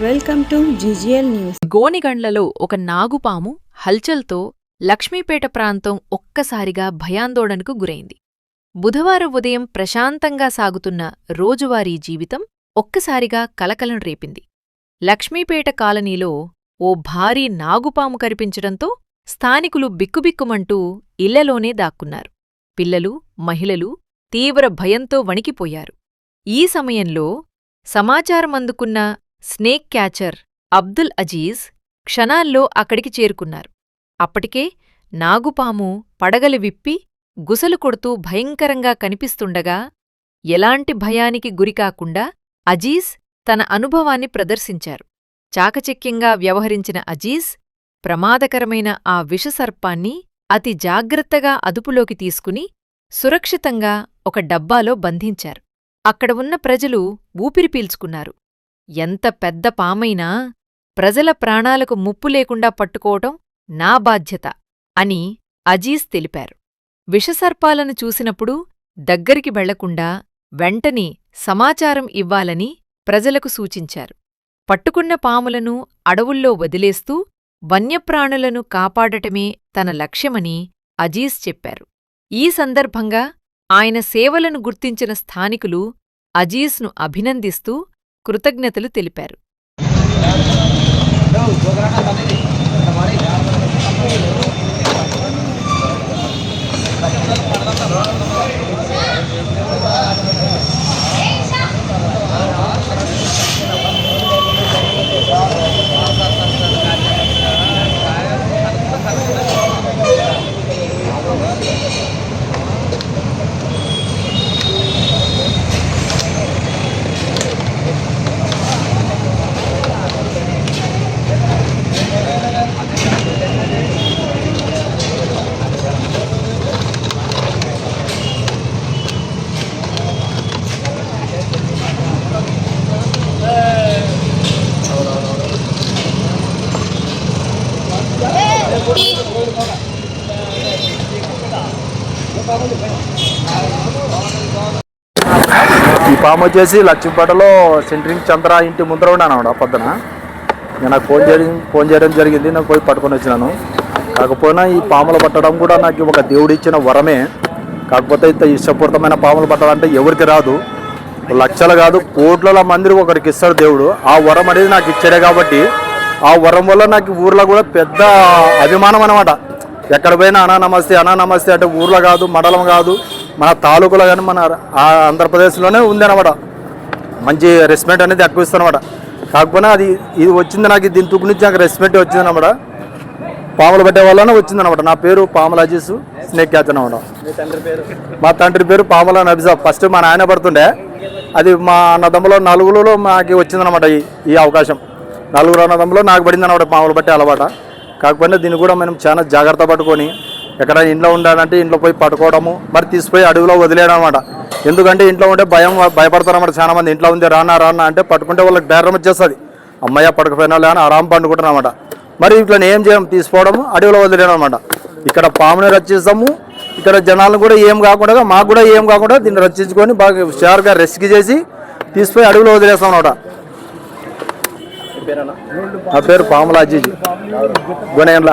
Welcome to GGL news. గోనిగండ్లలో ఒక నాగుపాము హల్చల్తో లక్ష్మీపేట ప్రాంతం ఒక్కసారిగా భయాందోళనకు గురైంది. బుధవారం ఉదయం ప్రశాంతంగా సాగుతున్న రోజువారీ జీవితం ఒక్కసారిగా కలకలం రేపింది. లక్ష్మీపేట కాలనీలో ఓ భారీ నాగుపాము కనిపించడంతో స్థానికులు బిక్కుబిక్కుమంటూ ఇళ్లలోనే దాక్కున్నారు. పిల్లలు, మహిళలు తీవ్ర భయంతో వణికిపోయారు. ఈ సమయంలో సమాచారమందుకున్న స్నేక్ క్యాచర్ అబ్దుల్ అజీజ్ క్షణాల్లో అక్కడికి చేరుకున్నారు. అప్పటికే నాగుపాము పడగలు విప్పి గుసలు కొడుతూ భయంకరంగా కనిపిస్తుండగా ఎలాంటి భయానికి గురికాకుండా అజీజ్ తన అనుభవాన్ని ప్రదర్శించారు. చాకచక్యంగా వ్యవహరించిన అజీజ్ ప్రమాదకరమైన ఆ విషసర్పాన్ని అతి జాగ్రత్తగా అదుపులోకి తీసుకుని సురక్షితంగా ఒక డబ్బాలో బంధించారు. అక్కడ ఉన్న ప్రజలు ఊపిరి పీల్చుకున్నారు. ఎంత పెద్ద పామైనా ప్రజల ప్రాణాలకు ముప్పు లేకుండా పట్టుకోవటం నా బాధ్యత అని అజీజ్ తెలిపారు. విషసర్పాలను చూసినప్పుడు దగ్గరికి వెళ్లకుండా వెంటనే సమాచారం ఇవ్వాలని ప్రజలకు సూచించారు. పట్టుకున్న పాములను అడవుల్లో వదిలేస్తూ వన్యప్రాణులను కాపాడటమే తన లక్ష్యమని అజీజ్ చెప్పారు. ఈ సందర్భంగా ఆయన సేవలను గుర్తించిన స్థానికులు అజీజ్ను అభినందిస్తూ కృతజ్ఞతలు తెలిపారు. ఈ పాము వచ్చేసి లక్ష్మీపేటలో సెంట్రింగ్ చంద్ర ఇంటి ముందర ఉన్నాను పొద్దున. నాకు ఫోన్ చేయడం జరిగింది. నాకు పోయి పట్టుకొని వచ్చినాను. కాకపోయినా ఈ పాములు పట్టడం కూడా నాకు ఒక దేవుడిచ్చిన వరమే. కాకపోతే ఇంత ఇష్టపూరితమైన పాములు పట్టాలంటే ఎవరికి రాదు. లక్షలు కాదు కోట్ల మంది ఒకరికి ఇస్తాడు దేవుడు. ఆ వరం అనేది నాకు ఇచ్చాడే కాబట్టి ఆ వరం వల్ల నాకు ఊర్లో కూడా పెద్ద అభిమానం అనమాట. ఎక్కడ పోయినా అనా నమస్తే అంటే ఊర్లో కాదు, మండలం కాదు, మన తాలూకులో కానీ మన ఆంధ్రప్రదేశ్లోనే ఉందన్నమాట. మంచి రెస్పెక్ట్ అనేది ఎక్కువ ఇస్తానమాట. కాకపోయినా ఇది వచ్చింది నాకు దీని తుక్కు నుంచి నాకు రెస్పెక్ట్ వచ్చిందన్నమాట. పాములు పట్టే వల్లనే వచ్చిందనమాట. నా పేరు పాముల అజీజ్, స్నేక్ క్యాచర్ అనమాట. మా తండ్రి పేరు పాముల నబీసాబ్. ఫస్ట్ మా నాయన పడుతుండే, అది మా అన్నదమ్ములో నలుగురులో మాకు వచ్చిందనమాట ఈ అవకాశం. నలుగురు అన్నదమ్ములో నాకు పడింది అనమాట పాములు పట్టే అలవాట. కాకపోయినా దీన్ని కూడా మనం చాలా జాగ్రత్త పట్టుకొని ఎక్కడ ఇంట్లో ఉండాలంటే ఇంట్లో పోయి పట్టుకోవడము, మరి తీసిపోయి అడవిలో వదిలేయడం అనమాట. ఎందుకంటే ఇంట్లో ఉంటే భయపడతారన్నమాట చాలా మంది. ఇంట్లో ఉంది రానా అంటే పట్టుకుంటే వాళ్ళకి ధైర్యం వచ్చేస్తుంది. అమ్మయ్య పడకపోయినా అని ఆరాం పండుకుంటారు అనమాట. మరి ఇట్లా ఏం చేయం, తీసుకోవడము అడవిలో వదిలేయడం అనమాట. ఇక్కడ పాముని రక్షిస్తాము, ఇక్కడ జనాలను కూడా ఏం కాకుండా మాకు కూడా ఏం కాకుండా దీన్ని రక్షించుకొని బాగా హుషారుగా రెస్క్యూ చేసి తీసిపోయి అడవిలో వదిలేస్తాం అనమాట. నా పేరు పాముల అజీజ్, గోనెగండ్ల.